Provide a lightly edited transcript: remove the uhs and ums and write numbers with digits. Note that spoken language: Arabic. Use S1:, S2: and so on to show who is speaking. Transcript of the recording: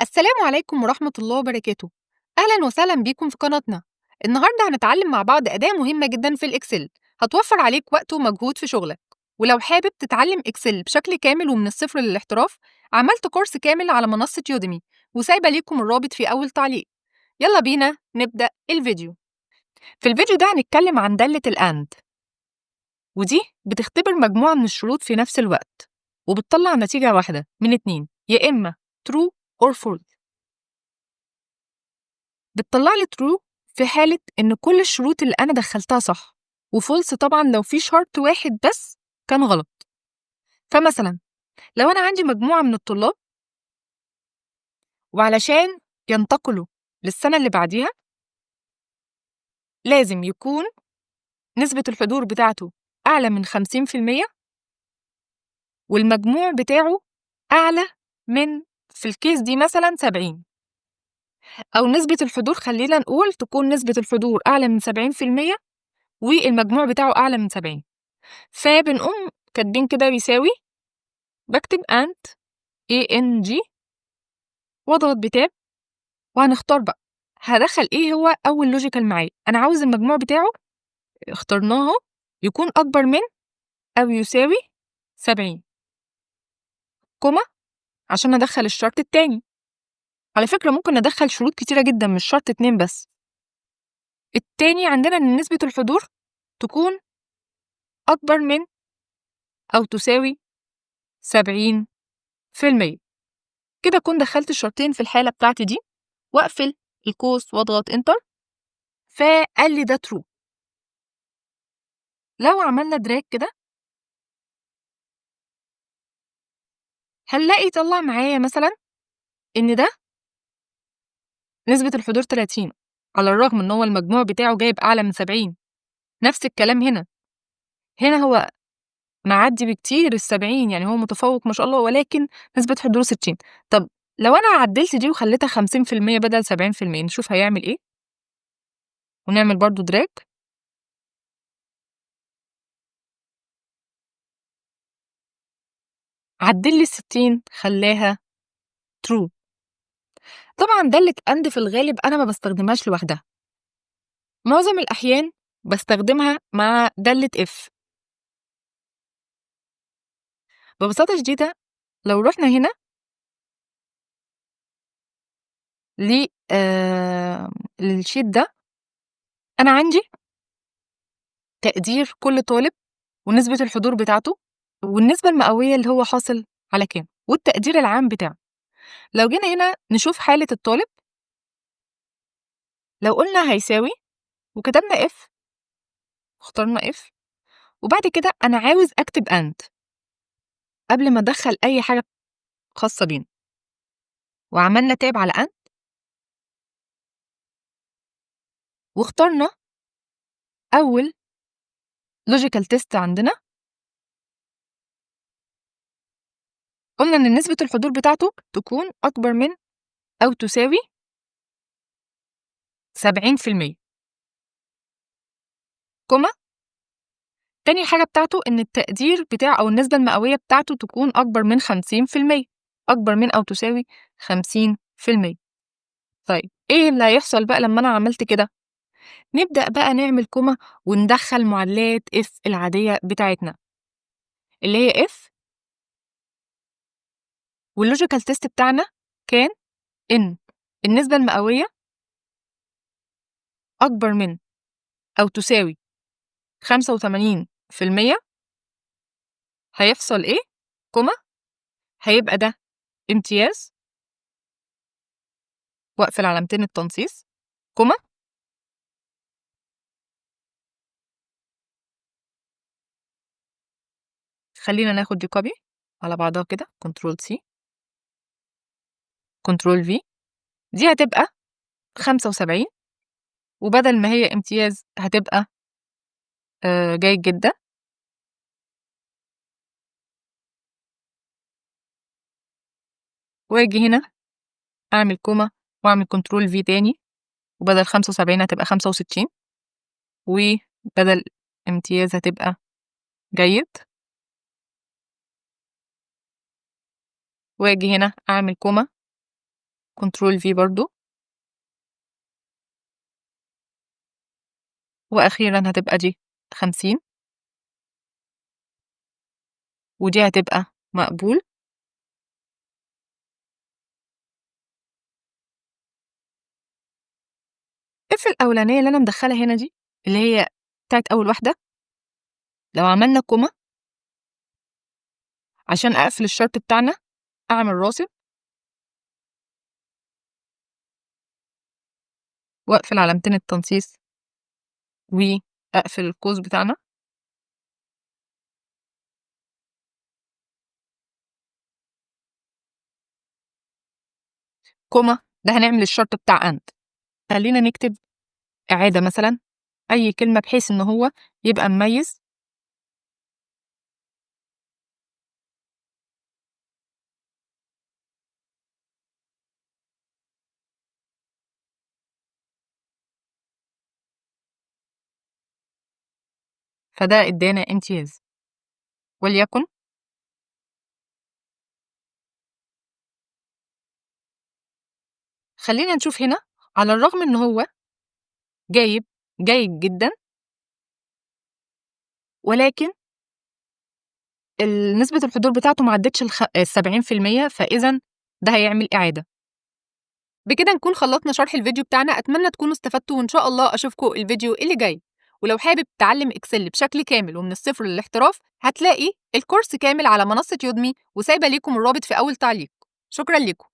S1: السلام عليكم ورحمة الله وبركاته. أهلا وسهلا بيكم في قناتنا. النهاردة هنتعلم مع بعض أداة مهمة جدا في الإكسل هتوفر عليك وقت ومجهود في شغلك. ولو حابب تتعلم إكسل بشكل كامل ومن الصفر للاحتراف، عملت كورس كامل على منصة يوديمي وسايبة ليكم الرابط في أول تعليق. يلا بينا نبدأ الفيديو. في الفيديو ده هنتكلم عن دالة الأند، ودي بتختبر مجموعة من الشروط في نفس الوقت وبتطلع نتيجة واحدة من اتنين، يا إما true or false. بتطلع لي true في حالة إن كل الشروط اللي أنا دخلتها صح، وفولس طبعا لو في شرط واحد بس كان غلط. فمثلا لو أنا عندي مجموعة من الطلاب وعلشان ينتقلوا للسنة اللي بعديها لازم يكون نسبة الحضور بتاعته أعلى من 50%، والمجموع بتاعه أعلى من، في الكيس دي مثلا 70، أو نسبة الحضور خلينا نقول تكون نسبة الحضور أعلى من 70% والمجموع بتاعه أعلى من 70. فبنقوم كاتبين كده بيساوي، بكتب ANG واضغط بتاب، وهنختار بقى هدخل ايه هو اول لوجيكال معايا. انا عاوز المجموع بتاعه اخترناه يكون اكبر من او يساوي 70، كوما، عشان ادخل الشرط التاني. على فكرة ممكن ندخل شروط كتيرة جدا مش شرط اتنين بس. التاني عندنا ان نسبة الحضور تكون اكبر من او تساوي 70%. كده اكون دخلت الشرطين في الحالة بتاعتي دي، واقفل القوس واضغط انتر، فقال لي ده ترو. لو عملنا دراج كده هنلاقي طلع معايا مثلا ان ده نسبة الحضور 30، على الرغم ان هو المجموع بتاعه جايب اعلى من 70. نفس الكلام هنا هو معدي بكتير ال70، يعني هو متفوق ما شاء الله، ولكن نسبة حضوره 60. طب لو انا عدلت دي وخليتها 50% بدل 70%، نشوف هيعمل ايه. ونعمل برضو دراج، عدل لي 60 خلاها true. طبعا دالة أند في الغالب أنا ما بستخدمهاش لوحدها، معظم الأحيان بستخدمها مع دالة if. ببساطة شديدة لو رحنا هنا للشيت ده، أنا عندي تقدير كل طالب ونسبة الحضور بتاعته والنسبة المئوية اللي هو حاصل على كام والتقدير العام بتاعه. لو جينا هنا نشوف حالة الطالب، لو قلنا هيساوي وكتبنا if، اخترنا if، وبعد كده أنا عاوز أكتب and قبل ما أدخل أي حاجة خاصة بينا، وعملنا تاب على and واخترنا أول logical test عندنا. قلنا إن نسبة الحضور بتاعته تكون أكبر من أو تساوي 70%، كوما. تاني حاجة بتاعته إن التقدير بتاعه أو النسبة المئوية بتاعته تكون أكبر من 50%، أكبر من أو تساوي 50%. طيب إيه اللي هيحصل بقى لما أنا عملت كده؟ نبدأ بقى نعمل كوما وندخل معادلات if العادية بتاعتنا اللي هي if، واللوجيكال تيست بتاعنا كان إن النسبة المئوية أكبر من أو تساوي 85%. هيحصل إيه؟ كوما، هيبقى ده امتياز، وأقفل علامتين التنصيص، كوما. خلينا ناخد دي كوبي على بعضها كده، كنترول سي كنترول في، دي هتبقى 75، وبدل ما هي امتياز هتبقى جيد جدا. واجي هنا اعمل كوما واعمل كنترول في تاني، وبدل 75 هتبقى 65، وبدل امتياز هتبقى جيد. واجي هنا اعمل كوما Ctrl V برضه. وأخيرًا هتبقى دي 50 ودي هتبقى مقبول. اقفل الأولانية اللي أنا مدخّلة هنا دي، اللي هي بتاعة أول واحدة، لو عملنا كوما عشان أقفل الشرط بتاعنا، أعمل راسب وأقفل علامتين التنصيص وأقفل القوس بتاعنا. كوما ده هنعمل الشرط بتاع and. خلّينا نكتب إعادة مثلًا، أي كلمة بحيث إن هو يبقى مميز. فده ادّانا امتياز. وليكن خلّينا نشوف هنا، على الرغم إن هو جايب جيد جدًا، ولكن نسبة الحضور بتاعته ما عدّتش ال70%، فإذًا ده هيعمل إعادة. بكده نكون خلّصنا شرح الفيديو بتاعنا، أتمنى تكونوا استفدتوا وإن شاء الله أشوفكم الفيديو اللي جاي. ولو حابب تتعلم إكسل بشكل كامل ومن الصفر للاحتراف، هتلاقي الكورس كامل على منصة يودمي وسايبة ليكم الرابط في أول تعليق. شكرًا ليكم.